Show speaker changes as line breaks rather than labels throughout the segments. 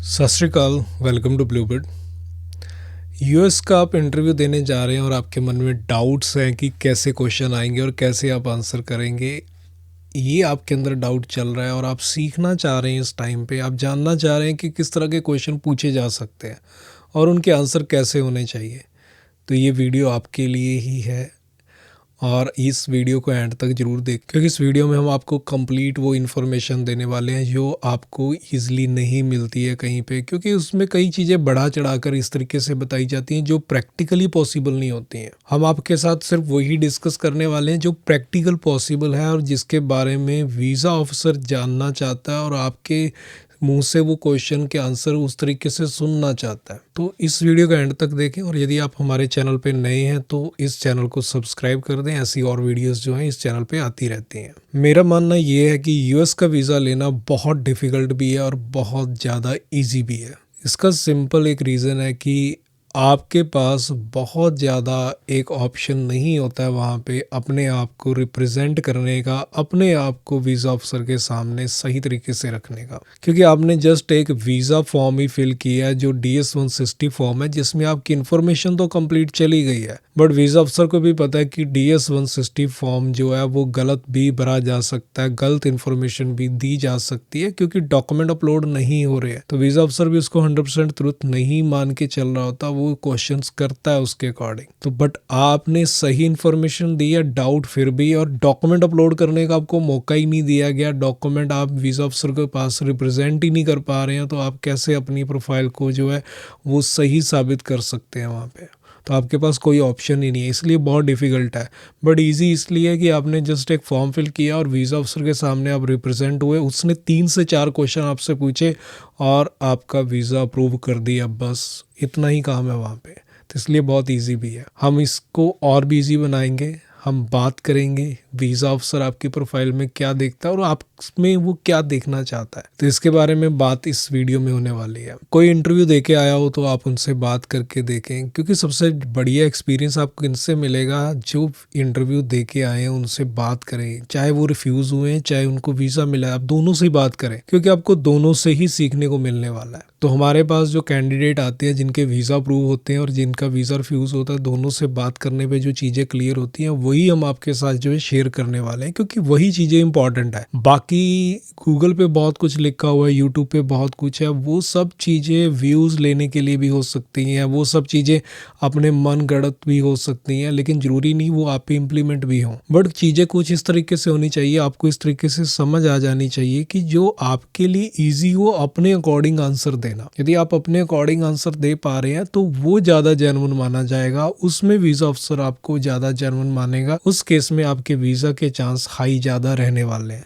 सत श्री अकाल, welcome to Bluebird. US का आप इंटरव्यू देने जा रहे हैं और आपके मन में डाउट्स हैं कि कैसे क्वेश्चन आएंगे और कैसे आप आंसर करेंगे। ये आपके अंदर डाउट चल रहा है और आप सीखना चाह रहे हैं। इस टाइम पे आप जानना चाह रहे हैं कि किस तरह के क्वेश्चन पूछे जा सकते हैं और उनके आंसर कैसे होने चाहिए। तो ये वीडियो आपके लिए ही है और इस वीडियो को एंड तक ज़रूर देख, क्योंकि इस वीडियो में हम आपको कंप्लीट वो इन्फॉर्मेशन देने वाले हैं जो आपको ईजिली नहीं मिलती है कहीं पे, क्योंकि उसमें कई चीज़ें बढ़ा चढ़ाकर इस तरीके से बताई जाती हैं जो प्रैक्टिकली पॉसिबल नहीं होती हैं। हम आपके साथ सिर्फ वही डिस्कस करने वाले हैं जो प्रैक्टिकल पॉसिबल है और जिसके बारे में वीज़ा ऑफिसर जानना चाहता है और आपके मुंह से वो क्वेश्चन के आंसर उस तरीके से सुनना चाहता है। तो इस वीडियो का एंड तक देखें और यदि आप हमारे चैनल पे नए हैं तो इस चैनल को सब्सक्राइब कर दें। ऐसी और वीडियोस जो हैं इस चैनल पे आती रहती हैं। मेरा मानना ये है कि यूएस का वीज़ा लेना बहुत डिफ़िकल्ट भी है और बहुत ज़्यादा ईजी भी है। इसका सिंपल एक रीज़न है कि आपके पास बहुत ज़्यादा एक ऑप्शन नहीं होता है वहाँ पे अपने आप को रिप्रेजेंट करने का, अपने आप को वीज़ा अफसर के सामने सही तरीके से रखने का, क्योंकि आपने जस्ट एक वीज़ा फॉर्म ही फिल किया है जो DS-160 फॉर्म है, जिसमें आपकी इन्फॉर्मेशन तो कंप्लीट चली गई है, बट वीज़ा अफसर को भी पता है कि DS-160 फॉर्म जो है वो गलत भी भरा जा सकता है, गलत इन्फॉर्मेशन भी दी जा सकती है क्योंकि डॉक्यूमेंट अपलोड नहीं हो रहे हैं। तो वीज़ा अफसर भी उसको 100% ट्रुथ नहीं मान के चल रहा होता, वो क्वेश्चंस करता है उसके अकॉर्डिंग। तो बट आपने सही इन्फॉर्मेशन दी है, डाउट फिर भी, और डॉक्यूमेंट अपलोड करने का आपको मौका ही नहीं दिया गया, डॉक्यूमेंट आप वीज़ा अफसर के पास रिप्रेजेंट ही नहीं कर पा रहे हैं, तो आप कैसे अपनी प्रोफाइल को जो है वो सही साबित कर सकते हैं वहाँ पे। तो आपके पास कोई ऑप्शन ही नहीं है, इसलिए बहुत डिफ़िकल्ट है। बट इजी इसलिए है कि आपने जस्ट एक फॉर्म फिल किया और वीज़ा अफसर के सामने आप रिप्रेजेंट हुए, उसने 3 से 4 क्वेश्चन आपसे पूछे और आपका वीज़ा अप्रूव कर दिया, बस इतना ही काम है वहाँ पे। तो इसलिए बहुत इजी भी है। हम इसको और भी इजी बनाएंगे। हम बात करेंगे वीज़ा अफसर आपकी प्रोफाइल में क्या देखता है और आप में वो क्या देखना चाहता है, तो इसके बारे में बात इस वीडियो में होने वाली है। कोई इंटरव्यू देके आया हो तो आप उनसे बात करके देखें, क्योंकि सबसे बढ़िया एक्सपीरियंस आपको इनसे मिलेगा जो इंटरव्यू देके आए हैं उनसे बात करें, चाहे वो रिफ्यूज़ हुए चाहे उनको वीज़ा मिला है, आप दोनों से ही बात करें, क्योंकि आपको दोनों से ही सीखने को मिलने वाला है। तो हमारे पास जो कैंडिडेट आते हैं जिनके वीज़ा अप्रूव होते हैं और जिनका वीज़ा रिफ्यूज़ होता है, दोनों से बात करने पे जो चीज़ें क्लियर होती हैं वही हम आपके साथ जो है शेयर करने वाले हैं, क्योंकि वही चीज़ें इंपॉर्टेंट है। बाकी गूगल पे बहुत कुछ लिखा हुआ है, यूट्यूब पे बहुत कुछ है, वो सब चीज़ें व्यूज़ लेने के लिए भी हो सकती हैं, वो सब चीज़ें अपने मन गढ़ंत भी हो सकती हैं, लेकिन ज़रूरी नहीं वो आप पे इम्प्लीमेंट भी हों। बट चीज़ें कुछ इस तरीके से होनी चाहिए, आपको इस तरीके से समझ आ जानी चाहिए कि जो आपके लिए ईजी हो अपने अकॉर्डिंग आंसर देना। यदि आप अपने अकॉर्डिंग आंसर दे पा रहे हैं तो वो ज़्यादा जेन्युइन माना जाएगा, उसमें वीज़ा अफसर आपको ज़्यादा जेन्युइन मानेगा, उस केस में आपके वीज़ा के चांस हाई ज़्यादा रहने वाले हैं।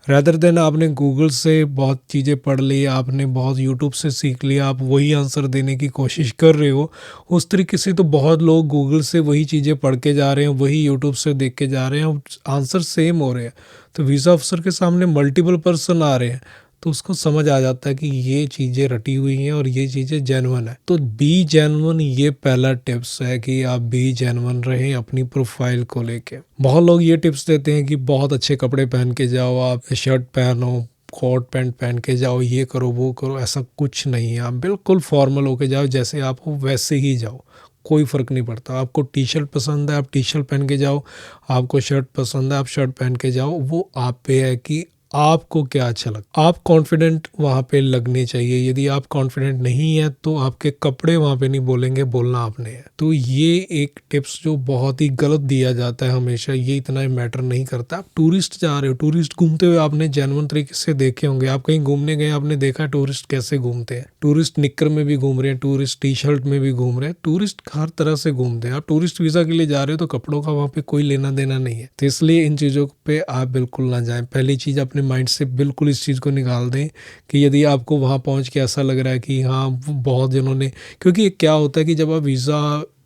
रैदर देन आपने गूगल से बहुत चीज़ें पढ़ ली, आपने बहुत यूट्यूब से सीख लिया, आप वही आंसर देने की कोशिश कर रहे हो, उस तरीके से तो बहुत लोग गूगल से वही चीज़ें पढ़ के जा रहे हैं, वही यूट्यूब से देख के जा रहे हैं, आंसर सेम हो रहे हैं। तो वीज़ा अफसर के सामने मल्टीपल पर्सन आ रहे हैं तो उसको समझ आ जाता है कि ये चीज़ें रटी हुई हैं और ये चीज़ें जेन्युइन है। तो बी जेन्युइन, ये पहला टिप्स है कि आप बी जेन्युइन रहें अपनी प्रोफाइल को लेके। बहुत लोग ये टिप्स देते हैं कि बहुत अच्छे कपड़े पहन के जाओ, आप शर्ट पहनो, कोट पैंट पहन के जाओ, ये करो वो करो, ऐसा कुछ नहीं है। आप बिल्कुल फॉर्मल होके जाओ, जैसे आप हो वैसे ही जाओ, कोई फ़र्क नहीं पड़ता। आपको टी शर्ट पसंद है आप टी शर्ट पहन के जाओ, आपको शर्ट पसंद है आप शर्ट पहन के जाओ, वो आप पे है कि आपको क्या अच्छा लगता है। आप कॉन्फिडेंट वहाँ पे लगने चाहिए। यदि आप कॉन्फिडेंट नहीं है तो आपके कपड़े वहाँ पे नहीं बोलेंगे, बोलना आपने है। तो ये एक टिप्स जो बहुत ही गलत दिया जाता है हमेशा, ये इतना मैटर नहीं करता। आप टूरिस्ट जा रहे हो, टूरिस्ट घूमते हुए आपने जेन्युइन तरीके से देखे होंगे। आप कहीं घूमने गए, आपने देखा टूरिस्ट कैसे घूमते हैं। टूरिस्ट निक्कर में भी घूम रहे हैं, टूरिस्ट टी शर्ट में भी घूम रहे हैं, टूरिस्ट हर तरह से घूमते हैं। आप टूरिस्ट वीज़ा के लिए जा रहे हो तो कपड़ों का वहाँ पे कोई लेना देना नहीं है। तो इसलिए इन चीज़ों पे आप बिल्कुल ना जाएं। पहली चीज़ अपने माइंड से बिल्कुल इस चीज़ को निकाल दें कि यदि आपको वहाँ पहुँच के ऐसा लग रहा है कि हाँ बहुत जिन्होंने, क्योंकि क्या होता है कि जब आप वीज़ा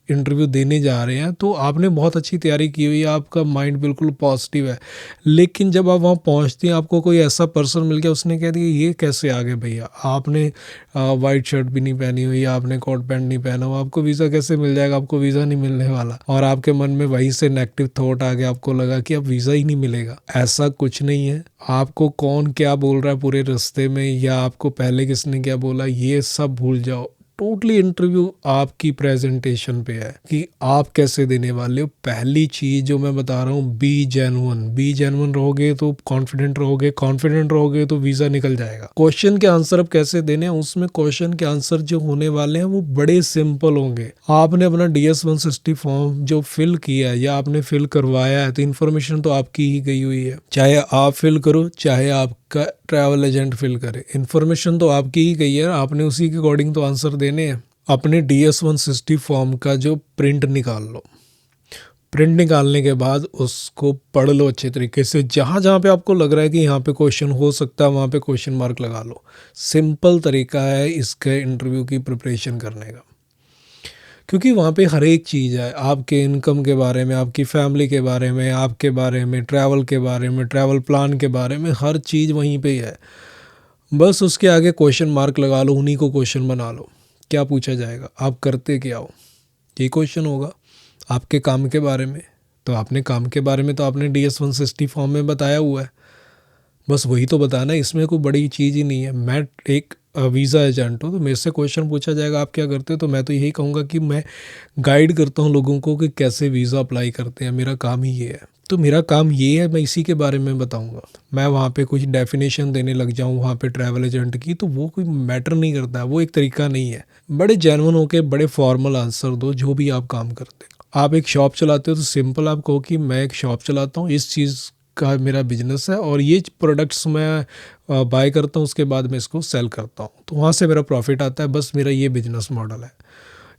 इंटरव्यू देने जा रहे हैं तो आपने बहुत अच्छी तैयारी की हुई है, आपका माइंड बिल्कुल पॉजिटिव है। लेकिन जब आप वहाँ पहुँचते हैं, आपको कोई ऐसा पर्सन मिल गया, उसने कह दिया ये कैसे आ गए भैया, आपने वाइट शर्ट भी नहीं पहनी हुई, आपने कोट पैंट नहीं पहना हुआ, आपको वीज़ा कैसे मिल जाएगा, आपको वीज़ा नहीं मिलने वाला। और आपके मन में वहीं से नेगेटिव थॉट आ गया, आपको लगा कि अब वीज़ा ही नहीं मिलेगा। ऐसा कुछ नहीं है। आपको कौन क्या बोल रहा है पूरे रास्ते में, या आपको पहले किसने क्या बोला, ये सब भूल जाओ। टोटली इंटरव्यू आपकी प्रेजेंटेशन पे है कि आप कैसे देने वाले हो। पहली चीज जो मैं बता रहा हूँ, बी जेन्युइन रहोगे तो कॉन्फिडेंट रहोगे, कॉन्फिडेंट रहोगे तो वीजा निकल जाएगा। क्वेश्चन के आंसर अब कैसे देने हैं, उसमें क्वेश्चन के आंसर जो होने वाले हैं वो बड़े सिंपल होंगे। आपने अपना DS-160 फॉर्म जो फिल किया है या आपने फिल करवाया है तो इन्फॉर्मेशन तो आपकी ही गई हुई है, चाहे आप फिल करो चाहे आपका ट्रैवल एजेंट फिल करे, इन्फॉर्मेशन तो आपकी ही गई है, आपने उसी के अकॉर्डिंग तो आंसर देने हैं। अपने DS-160 फॉर्म का जो प्रिंट निकाल लो, प्रिंट निकालने के बाद उसको पढ़ लो अच्छे तरीके से। जहाँ जहाँ पे आपको लग रहा है कि यहाँ पे क्वेश्चन हो सकता है वहाँ पे क्वेश्चन मार्क लगा लो। सिंपल तरीका है इसके इंटरव्यू की प्रिपरेशन करने का, क्योंकि वहाँ पे हर एक चीज़ है, आपके इनकम के बारे में, आपकी फैमिली के बारे में, आपके बारे में, ट्रैवल के बारे में, ट्रैवल प्लान के बारे में, हर चीज़ वहीं पे ही है। बस उसके आगे क्वेश्चन मार्क लगा लो, उन्हीं को क्वेश्चन बना लो। क्या पूछा जाएगा, आप करते क्या हो, ये क्वेश्चन होगा। आपके काम के बारे में, तो आपने काम के बारे में तो आपने DS-160 फॉर्म में बताया हुआ है, बस वही तो बताना है, इसमें कोई बड़ी चीज़ ही नहीं है। मैं एक वीज़ा एजेंट हूँ तो मेरे से क्वेश्चन पूछा जाएगा आप क्या करते हो, तो मैं तो यही कहूँगा कि मैं गाइड करता हूँ लोगों को कि कैसे वीज़ा अप्लाई करते हैं, मेरा काम ही ये है। तो मेरा काम ये है, मैं इसी के बारे में बताऊँगा। मैं वहाँ पे कुछ डेफिनेशन देने लग जाऊँ वहाँ पे ट्रैवल एजेंट की, तो वो कोई मैटर नहीं करता है, वो एक तरीका नहीं है। बड़े जेन्युइन होके बड़े फॉर्मल आंसर दो जो भी आप काम करते हो। आप एक शॉप चलाते हो तो सिंपल आप कहो कि मैं एक शॉप चलाता हूँ, इस चीज़ का मेरा बिजनेस है और ये प्रोडक्ट्स मैं बाय करता हूँ, उसके बाद मैं इसको सेल करता हूँ, तो वहाँ से मेरा प्रॉफिट आता है, बस मेरा ये बिजनेस मॉडल है।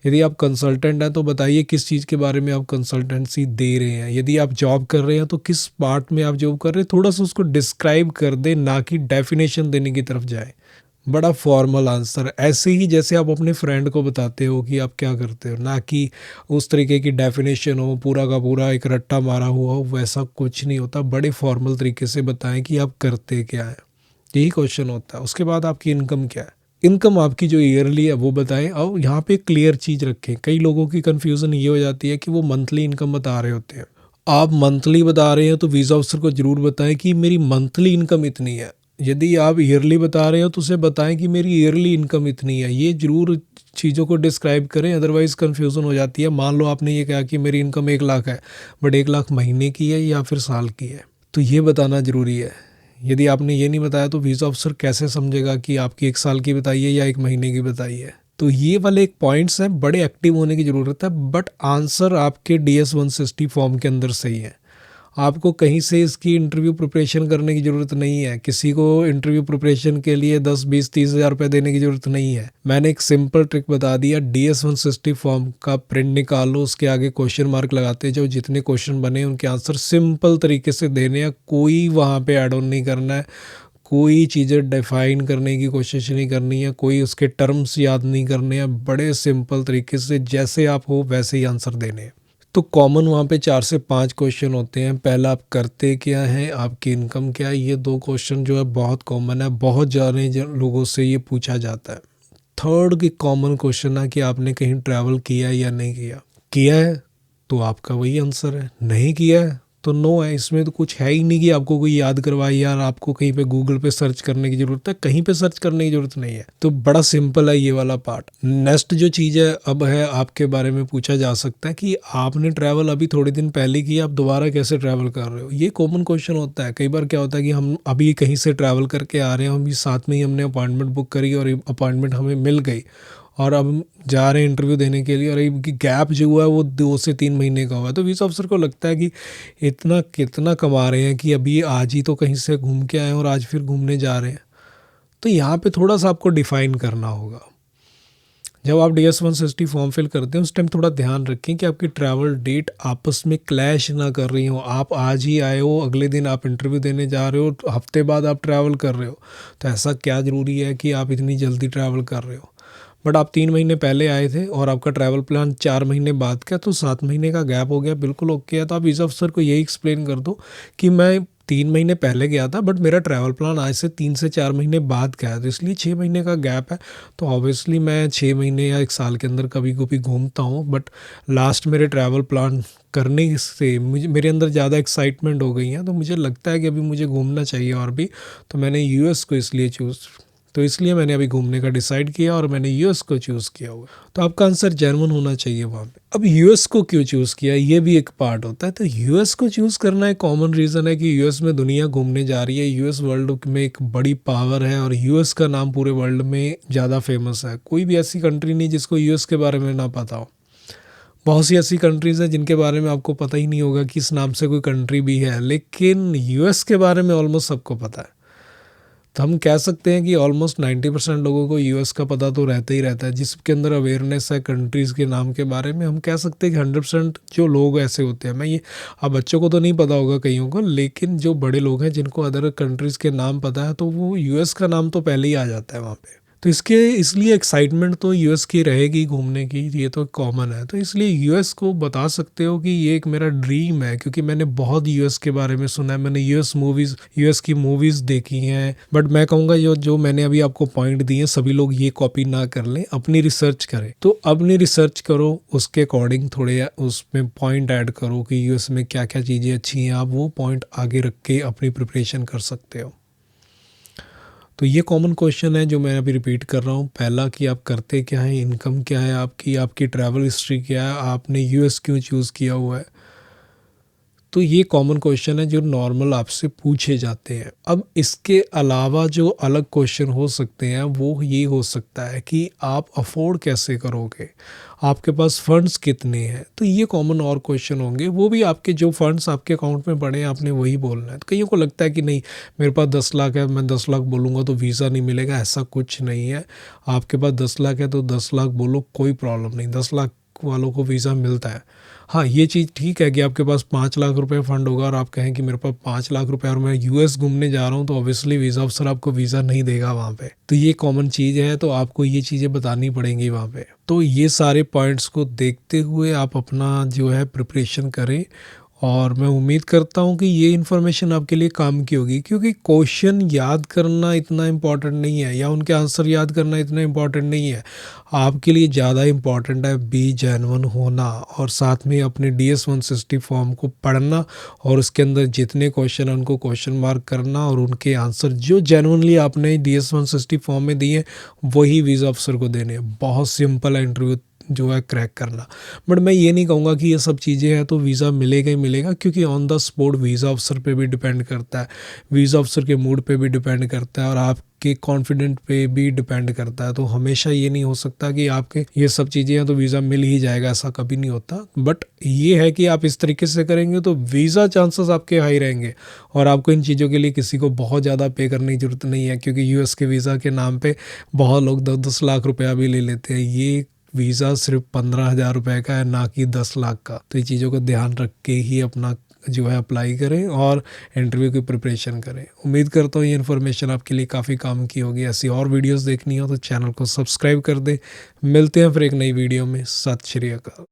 यदि आप कंसल्टेंट हैं तो बताइए किस चीज़ के बारे में आप कंसल्टेंसी दे रहे हैं। यदि आप जॉब कर रहे हैं तो किस पार्ट में आप जॉब कर रहे हैं, थोड़ा सा उसको डिस्क्राइब कर दें, ना कि डेफिनेशन देने की तरफ जाए। बड़ा फॉर्मल आंसर, ऐसे ही जैसे आप अपने फ्रेंड को बताते हो कि आप क्या करते हो, ना कि उस तरीके की डेफिनेशन हो, पूरा का पूरा एक रट्टा मारा हुआ हो, वैसा कुछ नहीं होता। बड़े फॉर्मल तरीके से बताएं कि आप करते क्या है, यही क्वेश्चन होता है। उसके बाद आपकी इनकम क्या है, इनकम आपकी जो ईयरली है वो बताएं। और यहाँ पे क्लियर चीज़ रखें, कई लोगों की कन्फ्यूज़न ये हो जाती है कि वो मंथली इनकम बता रहे होते हैं। आप मंथली बता रहे हैं तो वीज़ा ऑफिसर को ज़रूर बताएं कि मेरी मंथली इनकम इतनी है। यदि आप ईयरली बता रहे हो तो उसे बताएं कि मेरी ईयरली इनकम इतनी है। ये ज़रूर चीज़ों को डिस्क्राइब करें, अदरवाइज़ कन्फ्यूज़न हो जाती है। मान लो आपने ये कहा कि मेरी इनकम 1 लाख है, बट 1 लाख महीने की है या फिर साल की है, तो ये बताना ज़रूरी है। यदि आपने ये नहीं बताया तो वीज़ा ऑफिसर कैसे समझेगा कि आपकी 1 साल की बताइए या 1 महीने की बताइए। तो ये वाले एक पॉइंट्स हैं, बड़े एक्टिव होने की ज़रूरत है। बट आंसर आपके DS-160 फॉर्म के अंदर सही है। आपको कहीं से इसकी इंटरव्यू प्रिपरेशन करने की ज़रूरत नहीं है। किसी को इंटरव्यू प्रिपरेशन के लिए 10, 20, 30 हज़ार रुपये देने की ज़रूरत नहीं है। मैंने एक सिंपल ट्रिक बता दिया, DS-160 फॉर्म का प्रिंट निकालो, उसके आगे क्वेश्चन मार्क लगाते जाओ, जितने क्वेश्चन बने उनके आंसर सिंपल तरीके से देने हैं। कोई वहाँ पे ऐड ऑन नहीं करना है, कोई चीज़ें डिफाइन करने की कोशिश नहीं करनी है, कोई उसके टर्म्स याद नहीं करने हैं। बड़े सिंपल तरीके से जैसे आप हो वैसे ही आंसर देने हैं। तो कॉमन वहाँ पे 4 से 5 क्वेश्चन होते हैं। पहला, आप करते क्या हैं, आपकी इनकम क्या है। ये 2 क्वेश्चन जो है बहुत कॉमन है, बहुत ज़्यादा लोगों से ये पूछा जाता है। थर्ड की कॉमन क्वेश्चन है कि आपने कहीं ट्रैवल किया है या नहीं किया। किया है तो आपका वही आंसर है, नहीं किया है तो नो है। इसमें तो कुछ है ही नहीं कि आपको कोई याद करवाए, यार आपको कहीं पे गूगल पे सर्च करने की ज़रूरत है, कहीं पे सर्च करने की ज़रूरत नहीं है। तो बड़ा सिंपल है ये वाला पार्ट। नेक्स्ट जो चीज़ है अब है, आपके बारे में पूछा जा सकता है कि आपने ट्रैवल अभी थोड़े दिन पहले किया, आप दोबारा कैसे ट्रैवल कर रहे हो। ये कॉमन क्वेश्चन होता है। कई बार क्या होता है कि हम अभी कहीं से ट्रैवल करके आ रहे हैं, अभी साथ में ही हमने अपॉइंटमेंट बुक करी और अपॉइंटमेंट हमें मिल गई और अब हम जा रहे हैं इंटरव्यू देने के लिए, और इनकी गैप जो हुआ है वो 2 से 3 महीने का हुआ है। तो वीज़ा अफसर को लगता है कि इतना कितना कमा रहे हैं कि अभी आज ही तो कहीं से घूम के आए और आज फिर घूमने जा रहे हैं। तो यहाँ पे थोड़ा सा आपको डिफ़ाइन करना होगा। जब आप DS-160 फॉर्म फिल करते हैं उस टाइम थोड़ा ध्यान रखें कि आपकी ट्रैवल डेट आपस में क्लैश ना कर रही हो। आप आज ही आए हो, अगले दिन आप इंटरव्यू देने जा रहे हो, हफ्ते बाद आप ट्रैवल कर रहे हो, तो ऐसा क्या ज़रूरी है कि आप इतनी जल्दी ट्रैवल कर रहे हो। बट आप 3 महीने पहले आए थे और आपका ट्रैवल प्लान 4 महीने बाद का, तो 7 महीने का गैप हो गया, बिल्कुल ओके है। तो आप वीज़ा ऑफिसर को यही एक्सप्लेन कर दो कि मैं 3 महीने पहले गया था, बट मेरा ट्रैवल प्लान आज से 3 से 4 महीने बाद का है, तो इसलिए 6 महीने का गैप है। तो ऑब्वियसली मैं 6 महीने या 1 साल के अंदर कभी कभी घूमता हूँ, बट लास्ट मेरे ट्रैवल प्लान करने से मुझे मेरे अंदर ज़्यादा एक्साइटमेंट हो गई है, तो मुझे लगता है कि अभी मुझे घूमना चाहिए और भी। तो मैंने यूएस को इसलिए मैंने अभी घूमने का डिसाइड किया और मैंने यूएस को चूज़ किया हुआ। तो आपका आंसर जर्मन होना चाहिए वहाँ पे। अब यूएस को क्यों चूज़ किया, ये भी एक पार्ट होता है। तो यूएस को चूज़ करना एक कॉमन रीज़न है कि यूएस में दुनिया घूमने जा रही है, यूएस वर्ल्ड में एक बड़ी पावर है और यूएस का नाम पूरे वर्ल्ड में ज़्यादा फेमस है। कोई भी ऐसी कंट्री नहीं जिसको यूएस के बारे में ना पता हो। बहुत सी ऐसी कंट्रीज़ हैं जिनके बारे में आपको पता ही नहीं होगा कि इस नाम से कोई कंट्री भी है, लेकिन यूएस के बारे में ऑलमोस्ट सबको पता है। तो हम कह सकते हैं कि ऑलमोस्ट 90% लोगों को यूएस का पता तो रहता ही रहता है। जिसके अंदर अवेयरनेस है कंट्रीज़ के नाम के बारे में, हम कह सकते हैं कि 100% जो लोग ऐसे होते हैं। मैं ये, अब बच्चों को तो नहीं पता होगा कईयों को, लेकिन जो बड़े लोग हैं जिनको अदर कंट्रीज़ के नाम पता है, तो वो यूएस का नाम तो पहले ही आ जाता है वहाँ पे। तो इसलिए एक्साइटमेंट तो यूएस की रहेगी घूमने की, ये तो कॉमन है। तो इसलिए यूएस को बता सकते हो कि ये एक मेरा ड्रीम है, क्योंकि मैंने बहुत यूएस के बारे में सुना है, मैंने यूएस की मूवीज़ देखी हैं। बट मैं कहूँगा जो मैंने अभी आपको पॉइंट दिए हैं, सभी लोग ये कॉपी ना कर लें, अपनी रिसर्च करें। तो अपनी रिसर्च करो, उसके अकॉर्डिंग थोड़े उसमें पॉइंट ऐड करो कि यूएस में क्या क्या चीज़ें अच्छी हैं, आप वो पॉइंट आगे रख के अपनी प्रिपरेशन कर सकते हो। तो ये कॉमन क्वेश्चन है जो मैं अभी रिपीट कर रहा हूँ। पहला कि आप करते क्या हैं, इनकम क्या है आपकी ट्रैवल हिस्ट्री क्या है, आपने यूएस क्यों चूज़ किया हुआ है। तो ये कॉमन क्वेश्चन है जो नॉर्मल आपसे पूछे जाते हैं। अब इसके अलावा जो अलग क्वेश्चन हो सकते हैं वो ये हो सकता है कि आप अफोर्ड कैसे करोगे, आपके पास फंड्स कितने हैं। तो ये कॉमन और क्वेश्चन होंगे, वो भी आपके जो फंड्स आपके अकाउंट में पड़े हैं आपने वही बोलना है। तो कईयों को लगता है कि नहीं मेरे पास 10 लाख है, मैं 10 लाख बोलूँगा तो वीज़ा नहीं मिलेगा। ऐसा कुछ नहीं है। आपके पास 10 लाख है तो 10 लाख बोलो, कोई प्रॉब्लम नहीं, 10 लाख वालों को वीज़ा मिलता है। हाँ, ये चीज़ ठीक है कि आपके पास 5 लाख रुपए फंड होगा और आप कहें कि मेरे पास 5 लाख रुपए और मैं यूएस घूमने जा रहा हूँ, तो ऑब्वियसली वीज़ा अफसर आपको वीज़ा नहीं देगा वहाँ पे। तो ये कॉमन चीज़ है, तो आपको ये चीज़ें बतानी पड़ेंगी वहाँ पे। तो ये सारे पॉइंट्स को देखते हुए आप अपना जो है प्रिपरेशन करें, और मैं उम्मीद करता हूँ कि ये इन्फॉर्मेशन आपके लिए काम की होगी, क्योंकि क्वेश्चन याद करना इतना इम्पॉर्टेंट नहीं है या उनके आंसर याद करना इतना इम्पॉर्टेंट नहीं है। आपके लिए ज़्यादा इम्पॉर्टेंट है बी जेन्युइन होना, और साथ में अपने DS 160 फॉर्म को पढ़ना और उसके अंदर जितने क्वेश्चन हैं उनको क्वेश्चन मार्क करना, और उनके आंसर जो जेन्युइनली आपने DS 160 फॉर्म में दिए वही वीज़ा अफसर को देने। बहुत सिंपल है इंटरव्यू जो है क्रैक करना। बट मैं ये नहीं कहूँगा कि ये सब चीज़ें हैं तो वीज़ा मिलेगा ही मिलेगा, क्योंकि ऑन द स्पॉट वीज़ा अफसर पे भी डिपेंड करता है, वीज़ा अफसर के मूड पे भी डिपेंड करता है, और आपके कॉन्फिडेंट पे भी डिपेंड करता है। तो हमेशा ये नहीं हो सकता कि आपके ये सब चीज़ें हैं तो वीज़ा मिल ही जाएगा, ऐसा कभी नहीं होता। बट ये है कि आप इस तरीके से करेंगे तो वीज़ा चांसेस आपके हाई रहेंगे, और आपको इन चीज़ों के लिए किसी को बहुत ज़्यादा पे करने की ज़रूरत नहीं है, क्योंकि यूएस के वीज़ा के नाम पे बहुत लोग 10-10 लाख रुपया भी ले लेते हैं। ये वीज़ा सिर्फ 15,000 रुपये का है, ना कि 10 लाख का। तो ये चीज़ों का ध्यान रख के ही अपना जो है अप्लाई करें और इंटरव्यू की प्रिपरेशन करें। उम्मीद करता हूँ ये इन्फॉर्मेशन आपके लिए काफ़ी काम की होगी। ऐसी और वीडियोस देखनी हो तो चैनल को सब्सक्राइब कर दें। मिलते हैं फिर एक नई वीडियो में। सत श्री अकाल।